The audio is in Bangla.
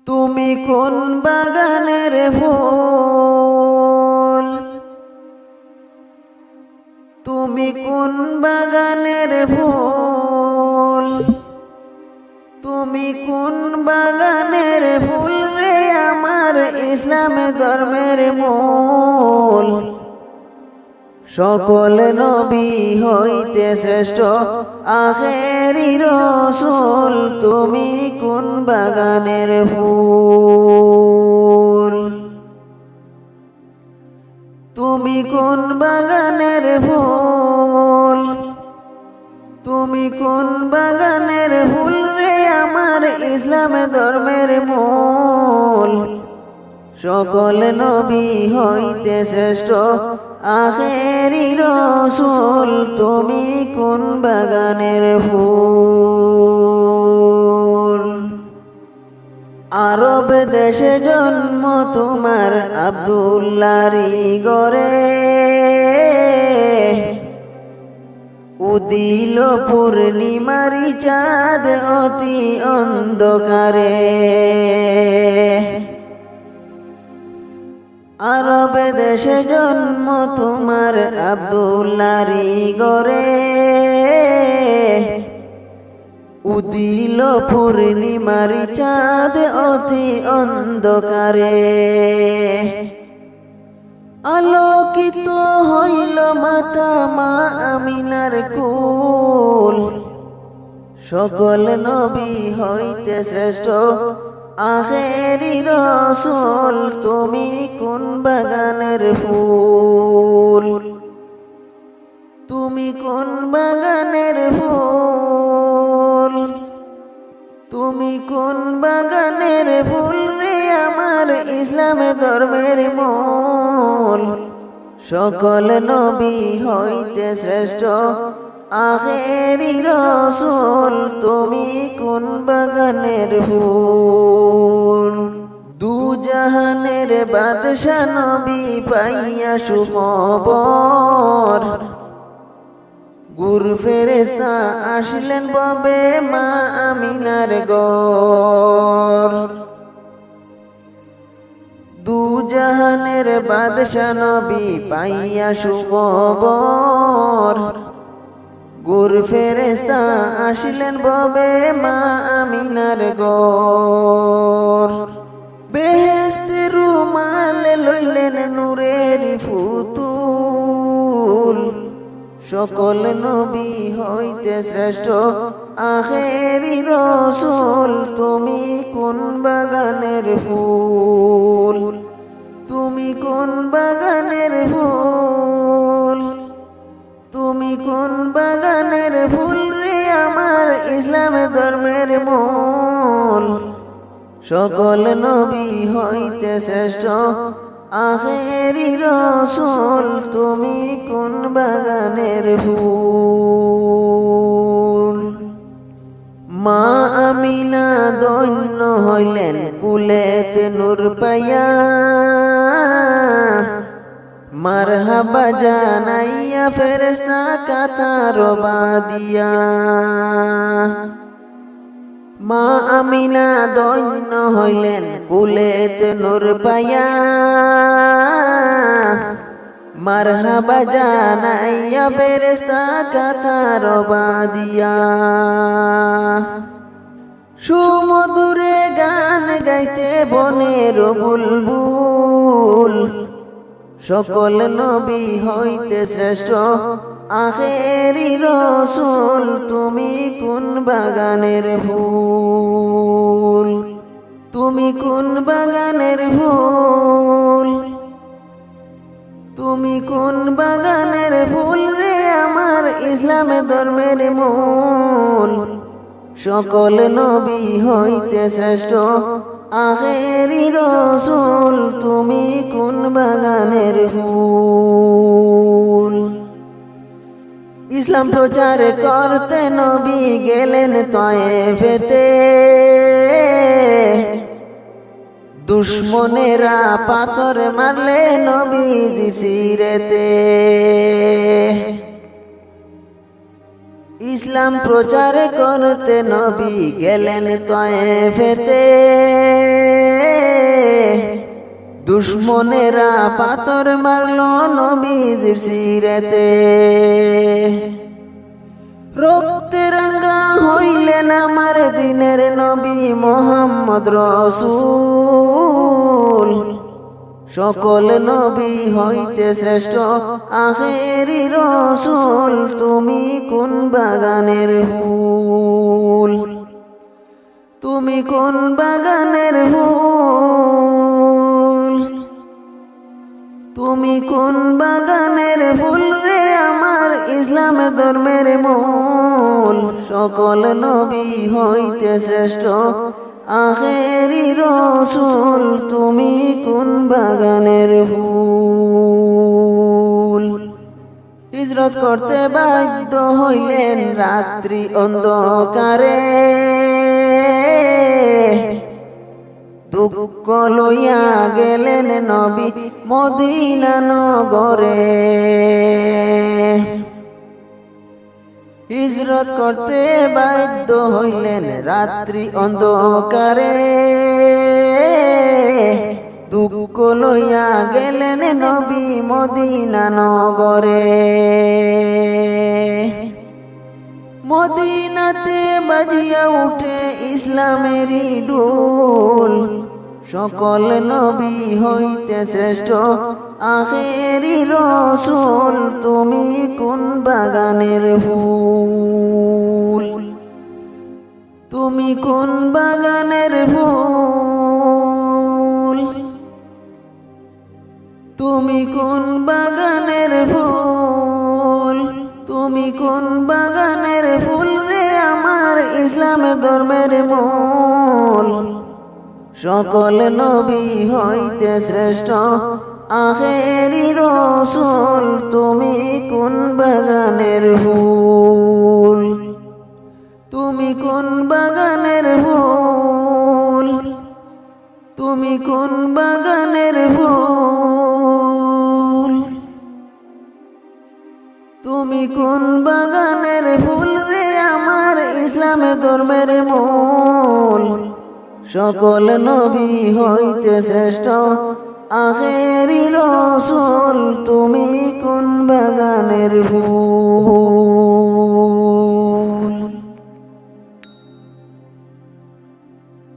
তুমি কোন বাগানের ফুল, তুমি কোন বাগানের ফুল, তুমি কোন বাগানের ফুল রে আমার ইসলাম ধর্মের মূল। সকল নবী হইতে শ্রেষ্ঠ আখেরি রসূল, তুমি কোন বাগানের ফুল, তুমি কোন বাগানের ফুল, তুমি কোন বাগানের ফুল রে আমার ইসলাম ধর্মের মূল। সকল নবী হইতে শ্রেষ্ঠ আখেরি রসূল, তুমি কোন বাগানের ফুল। আরব দেশে জন্ম তোমার আব্দুল্লাহরি ঘরে, উদিল পূর্ণিমারি চাঁদ অতি অন্ধকারে। আরব দেশে জন্ম তোমার আব্দুল্লাহরি ঘরে, উদিল পূর্ণিমারি চাঁদ অতি অন্ধকারে। আলোকিত হইল মাতা মা আমিনার কুল, সকল নবী হইতে শ্রেষ্ঠ আখেরি রসূল, তুমি কোন বাগানের ফুল, তুমি কোন বাগানের ফুল, তুমি কোন বাগানের ফুল রে আমার ইসলাম ধর্মের মূল। সকল নবী হইতে শ্রেষ্ঠ আখেরি রসূল, তুমি কোন বাগানের ফুল। দু জাহানের বাদশা নবী পাইয়া সুখবর, গুর ফেরেশতা আসলেন ববে মা আমিনার ঘর। দু জাহানের বাদশা নবী পাইয়া সুখবর, গুর ফেরেশতা আসলেন ববে মা আমিনার ঘর। বেহেশতের রুমাল লইলেন নূরের ফুতুল, সকল নবী হইতে শ্রেষ্ঠ আখেরি রসূল, তুমি কোন বাগানের ফুল, তুমি কোন বাগানের ফুল, তুমি কোন বাগানের ফুল রে আমার ইসলাম ধর্মের মূল। সকল নবী হইতে শ্রেষ্ঠ আখেরি রসূল, তুমি কোন বাগানের ফুল। মা আমিনা ধন্য হইলেন কুলেতে নূর পাইয়া, মারহাবা জানাইয়া ফেরেশতা কাতার বাদিয়া। মা আমিনা ধন্য হইলেন কুলেতে নূর পাইয়া, মারহাবা জানাইয়া ফেরেশতা কাতার বাদিয়া। সুমধুরে গান গাইতে বনের বুলবুল, সকল নবী হইতে শ্রেষ্ঠ আখেরি রসূল, তুমি কোন বাগানের ফুল, তুমি কোন বাগানের ফুল, তুমি কোন বাগানের ফুল রে আমার ইসলাম ধর্মের মূল। সকল নবী হইতে শ্রেষ্ঠ আখেরি রসূল, তুমি কোন বাগানের ফুল। ইসলাম প্রচার করতে নবী গেলেন তয়েফেতে, দুশ্মনেরা পাথর মারলে নবীজির সিরেতে। ইসলাম প্রচার করতে নবী গেলেন তয়েফেতে, দুশ্মনেরা পাথর মারলো নবীজির সিরেতে। রক্তে রাঙ্গা হইলেন আমার দিনের নবী মোহাম্মদ রসূল। সকল নবী হইতে শ্রেষ্ঠ আখেরি রসূল, তুমি কোন বাগানের ফুল, তুমি কোন বাগানের ফুল, তুমি কোন বাগানের ফুল রে আমার ইসলাম ধর্মের মূল। সকল নবী হইতে শ্রেষ্ঠ আখেরি রসূল, তুমি কোন বাগানের ফুল। হিজরত করতে বাধ্য হইলেন রাত্রি অন্ধকারে, দুঃখ লইয়া গেলেন নবী মদিনা নগরে। হিজরত করতে বাধ্য হইলেন রাত্রি অন্ধকারে, দুঃখ লইয়া গেলেন নবী মদিনা নগরে। মদিনাতে বাজিয়া উঠে ইসলামেরই ডোল, সকল নবী হইতে শ্রেষ্ঠ আখেরি রসূল, তুমি কোন বাগানের ফুল, তুমি কোন বাগানের ফুল, তুমি কোন বাগানের ফুল, তুমি কোন বাগানের ফুল রে আমার ইসলাম ধর্মের মূল। সকল নবী হইতে শ্রেষ্ঠ আখেরি রসূল, তুমি কোন বাগানের ফুল, তুমি কোন বাগানের ফুল, তুমি কোন বাগানের ফুল, তুমি কোন বাগানের ফুল রে আমার ইসলাম ধর্মের মূল। সকল নবী হইতে শ্রেষ্ঠ আখেরি রসূল, তুমি কোন বাগানের ফুল।